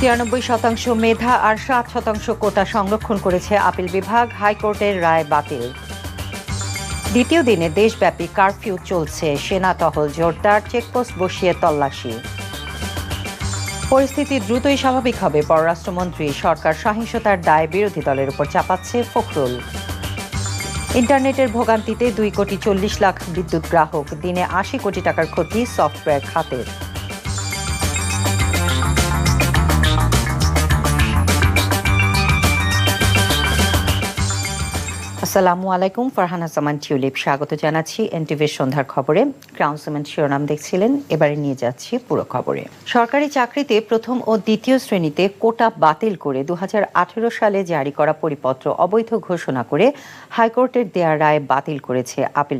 93% মেধা আর 7% কোটা সংরক্ষণ করেছে আপিল বিভাগ। হাইকোর্টের রায় বাতিল। দ্বিতীয় দিনে দেশব্যাপী কারফিউ চলছে, সেনা টহল জোরদার, চেকপোস্ট বসিয়ে তল্লাশি। পরিস্থিতি দ্রুতই স্বাভাবিক হবে পররাষ্ট্রমন্ত্রী। সরকার সহিংসতার দায় বিরোধী দলের উপর চাপাচ্ছে ফখরুল। ইন্টারনেটের ভোগান্তিতে 2,40,00,000 বিদ্যুৎ গ্রাহক, দিনে 80 কোটি টাকার ক্ষতি সফটওয়্যার খাতের। আসসালামু আলাইকুম, ফারহানা জামান টিউলিপ স্বাগত জানাচ্ছি এনটিভির সন্ধ্যার খবরে। ক্রাউন সিমেন্ট শিরোনাম দেখছিলেন, এবারে নিয়ে যাচ্ছি পুরো খবরে। সরকারি চাকরিতে প্রথম ও দ্বিতীয় শ্রেণীতে কোটা বাতিল করে 2018 সালে জারি করা পরিপত্র অবৈধ ঘোষণা করে হাইকোর্টের দেয়া রায় বাতিল করেছে আপিল